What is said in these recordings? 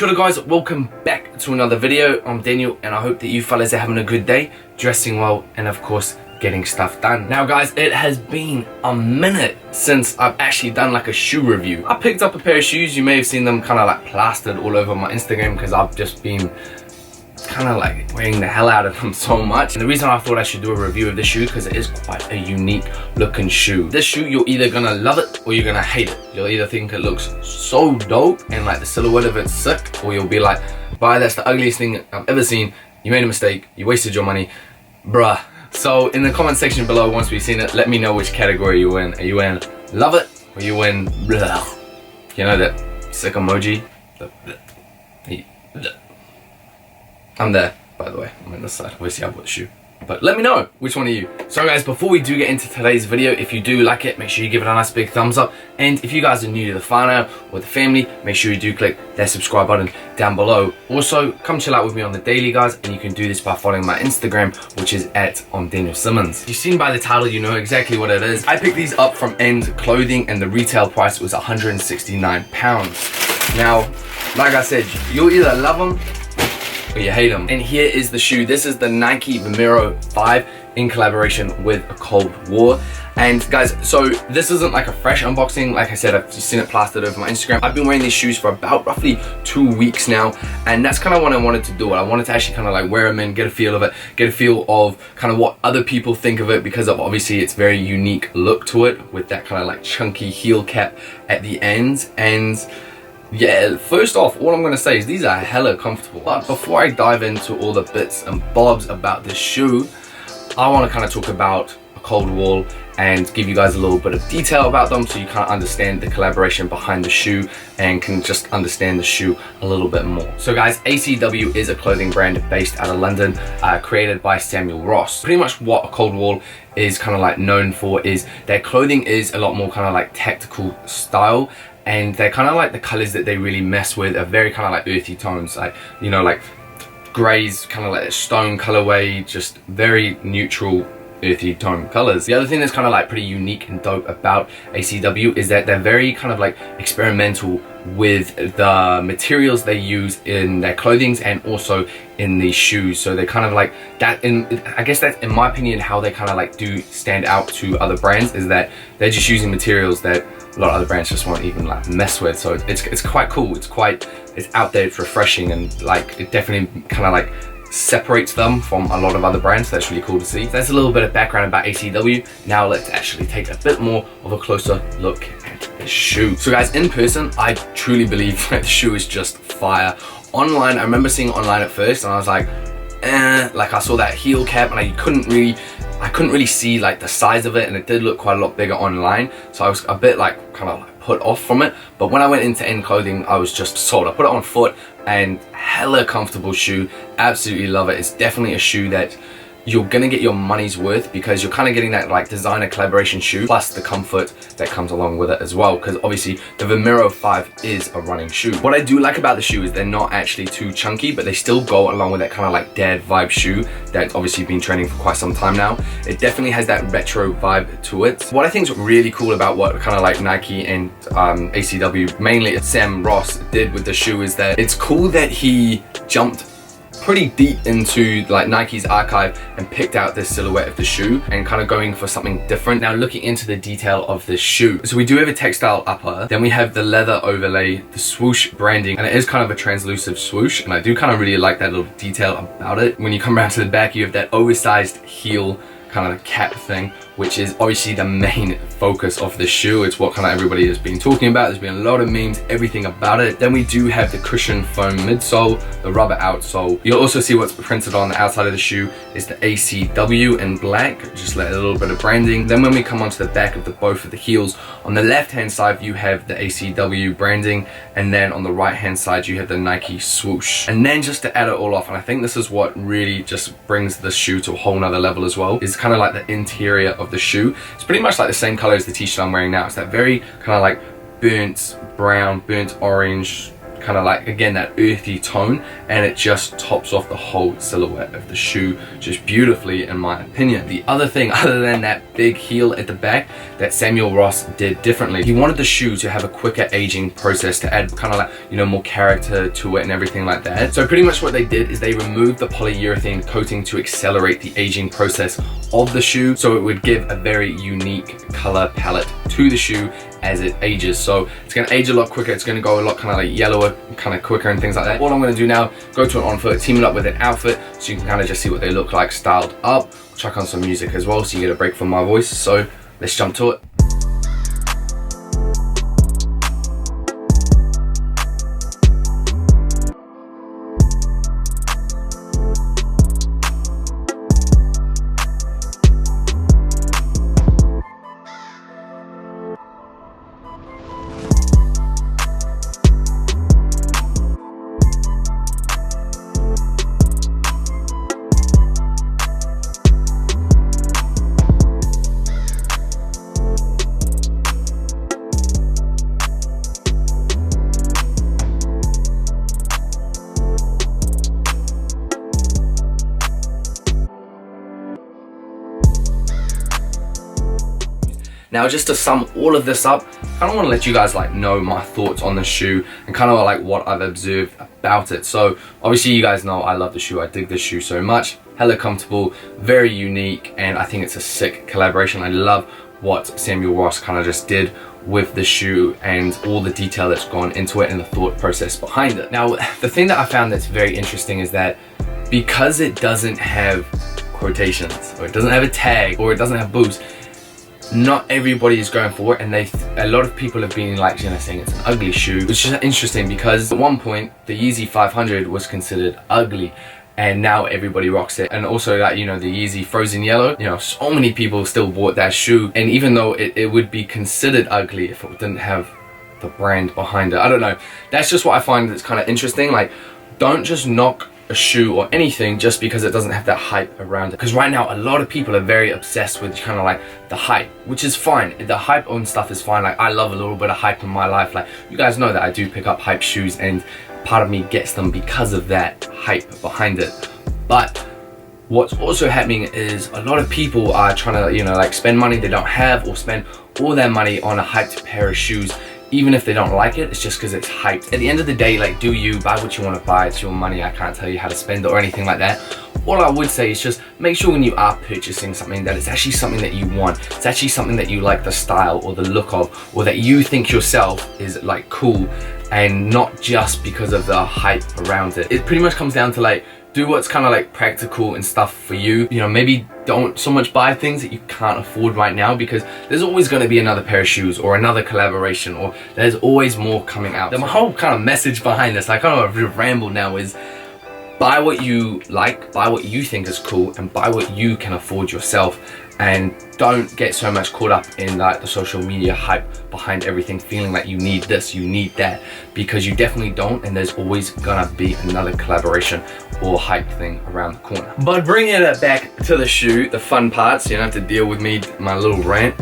Kia ora guys, welcome back to another video. I'm Daniel and I hope that you fellas are having a good day, dressing well and of course getting stuff done. Now guys, it has been a minute since I've actually done like a shoe review. I picked up a pair of shoes. You may have seen them kind of like plastered all over my Instagram because I've just been kind of like wearing the hell out of them so much. And the reason I thought I should do a review of this shoe because it is quite a unique looking shoe. This shoe, you're either gonna love it or you're gonna hate it. You'll either think it looks so dope and like the silhouette of it's sick, or you'll be like, bye, that's the ugliest thing I've ever seen. You made a mistake, you wasted your money, bruh. So in the comment section below, once we've seen it, let me know which category you're in. Are you in love it or you in blah? You know that sick emoji? I'm there, by the way. I'm on this side. Obviously, I've got the shoe. But let me know, which one are you? So guys, before we do get into today's video, if you do like it, make sure you give it a nice big thumbs up. And if you guys are new to the whānau or the family, make sure you do click that subscribe button down below. Also, come chill out with me on the daily, guys, and you can do this by following my Instagram, which is at Simmons. You've seen by the title, you know exactly what it is. I picked these up from End Clothing and the retail price was £169. Now, like I said, you'll either love them or you hate them. And here is the shoe. This is the Nike VOMERO 5 in collaboration with a Cold War. And guys, so this isn't like a fresh unboxing. Like I said, I've just seen it plastered over my Instagram. I've been wearing these shoes for about roughly 2 weeks now, and that's kind of what I wanted to do. I wanted to actually kind of like wear them in, get a feel of it, get a feel of kind of what other people think of it, because of obviously its very unique look to it with that kind of like chunky heel cap at the end. And yeah, first off, all I'm going to say is these are hella comfortable. But before I dive into all the bits and bobs about this shoe, I want to kind of talk about a Cold Wall and give you guys a little bit of detail about them so you kind of understand the collaboration behind the shoe and can just understand the shoe a little bit more. So guys, ACW is a clothing brand based out of London, created by Samuel Ross. Pretty much what a Cold Wall is kind of like known for is their clothing is a lot more kind of like tactical style. And they're kind of like the colors that they really mess with are very kind of like earthy tones, like, you know, like grays, kind of like a stone colorway, just very neutral earthy tone colors. The other thing that's kind of like pretty unique and dope about ACW is that they're very kind of like experimental with the materials they use in their clothings and also in these shoes. So they kind of like that, I guess that's in my opinion how they kind of like do stand out to other brands, is that they're just using materials that a lot of other brands just won't even like mess with. So it's quite cool, it's out there, it's refreshing, and like it definitely kind of like separates them from a lot of other brands. So that's really cool to see. So that's a little bit of background about ACW. Now let's actually take a bit more of a closer look at the shoe. So guys, in person, I truly believe that the shoe is just fire. Online, I remember seeing it online at first and I was like, like I saw that heel cap and I couldn't really see like the size of it, and it did look quite a lot bigger online, so I was a bit like kind of like put off from it. But when I went into End Clothing, I was just sold. I put it on foot and hella comfortable shoe, absolutely love it. It's definitely a shoe that you're gonna get your money's worth because you're kind of getting that like designer collaboration shoe plus the comfort that comes along with it as well, because obviously the VOMERO 5 is a running shoe. What I do like about the shoe is they're not actually too chunky, but they still go along with that kind of like dad vibe shoe that's obviously been trending for quite some time now. It definitely has that retro vibe to it. What I think is really cool about what kind of like Nike and ACW, mainly Sam Ross, did with the shoe is that it's cool that he jumped pretty deep into like Nike's archive and picked out this silhouette of the shoe and kind of going for something different. Now looking into the detail of this shoe, so we do have a textile upper, then we have the leather overlay, the swoosh branding, and it is kind of a translucent swoosh, and I do kind of really like that little detail about it. When you come around to the back, you have that oversized heel kind of cap thing, which is obviously the main focus of the shoe. It's what kind of everybody has been talking about. There's been a lot of memes, everything about it. Then we do have the cushion foam midsole, the rubber outsole. You'll also see what's printed on the outside of the shoe is the ACW in black, just like a little bit of branding. Then when we come onto the back of both of the heels, on the left hand side you have the ACW branding, and then on the right hand side you have the Nike swoosh. And then just to add it all off, and I think this is what really just brings this shoe to a whole nother level as well, is kind of like the interior of the shoe. It's pretty much like the same color as the t-shirt I'm wearing now. It's that very kind of like burnt brown, burnt orange, kind of like, again, that earthy tone, and it just tops off the whole silhouette of the shoe just beautifully, in my opinion. The other thing, other than that big heel at the back, that Samuel Ross did differently, he wanted the shoe to have a quicker aging process, to add kind of like, you know, more character to it and everything like that. So pretty much what they did is they removed the polyurethane coating to accelerate the aging process of the shoe, so it would give a very unique color palette to the shoe as it ages. So it's going to age a lot quicker, it's going to go a lot kind of like yellower, kind of quicker and things like that. All I'm going to do now, go to an on foot, team it up with an outfit, so you can kind of just see what they look like styled up. Chuck on some music as well so you get a break from my voice. So let's jump to it. Now, just to sum all of this up, I kind of want to let you guys like know my thoughts on the shoe and kind of like what I've observed about it. So obviously you guys know I love the shoe, I dig this shoe so much, hella comfortable, very unique, and I think it's a sick collaboration. I love what Samuel Ross kind of just did with the shoe and all the detail that's gone into it and the thought process behind it. Now, the thing that I found that's very interesting is that because it doesn't have quotations, or it doesn't have a tag, or it doesn't have boost, not everybody is going for it, and a lot of people have been like, you know, saying it's an ugly shoe, which is interesting because at one point the Yeezy 500 was considered ugly, and now everybody rocks it. And also that, you know, the Yeezy Frozen Yellow, you know, so many people still bought that shoe, and even though it would be considered ugly if it didn't have the brand behind it. I don't know, that's just what I find that's kind of interesting. Like, don't just knock a shoe or anything just because it doesn't have that hype around it, because right now a lot of people are very obsessed with kind of like the hype, which is fine. The hype on stuff is fine. Like, I love a little bit of hype in my life. Like, you guys know that I do pick up hype shoes, and part of me gets them because of that hype behind it. But what's also happening is a lot of people are trying to, you know, like spend money they don't have, or spend all their money on a hyped pair of shoes, even if they don't like it. It's just because it's hyped. At the end of the day, like, do you buy what you want to buy? It's your money. I can't tell you how to spend it or anything like that. All I would say is just make sure when you are purchasing something that it's actually something that you want. It's actually something that you like the style or the look of, or that you think yourself is like cool, and not just because of the hype around it. It pretty much comes down to like, do what's kind of like practical and stuff for you. You know, maybe don't so much buy things that you can't afford right now, because there's always going to be another pair of shoes or another collaboration, or there's always more coming out. My whole kind of message behind this, I kind of ramble now, is buy what you like, buy what you think is cool, and buy what you can afford yourself. And don't get so much caught up in like the social media hype behind everything, feeling like you need this, you need that, because you definitely don't, and there's always gonna be another collaboration or hype thing around the corner. But bringing it back to the shoe, the fun parts, you don't have to deal with me, my little rant.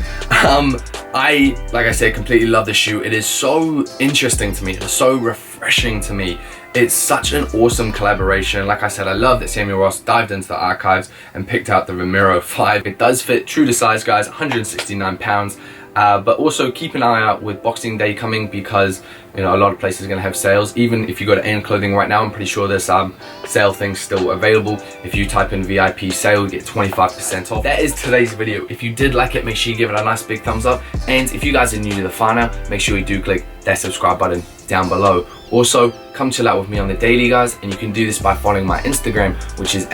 I, like I said, completely love the shoe. It is so interesting to me, it is so refreshing to me. It's such an awesome collaboration. Like I said, I love that Samuel Ross dived into the archives and picked out the VOMERO 5. It does fit true to size, guys, 169 pounds. But also keep an eye out with Boxing Day coming, because you know a lot of places are going to have sales. Even if you go to AIM Clothing right now, I'm pretty sure there's sale things still available. If you type in VIP sale, you get 25% off. That is today's video. If you did like it, make sure you give it a nice big thumbs up. And if you guys are new to the channel, make sure you do click that subscribe button down below. Also, come chill out with me on the daily, guys, and you can do this by following my Instagram, which is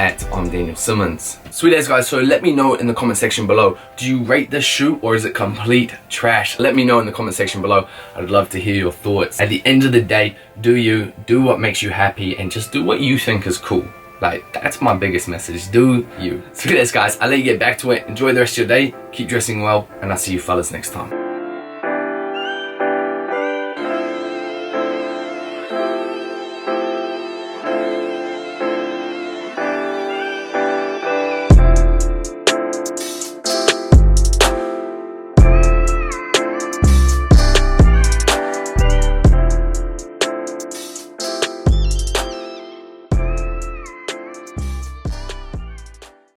@Simmons. Sweet as, guys, so let me know in the comment section below, do you rate this shoe or is it complete trash? Let me know in the comment section below. I'd love to hear your thoughts. At the end of the day, do what makes you happy, and just do what you think is cool. Like, that's my biggest message, do you. Sweet as, guys, I'll let you get back to it. Enjoy the rest of your day, keep dressing well, and I'll see you fellas next time.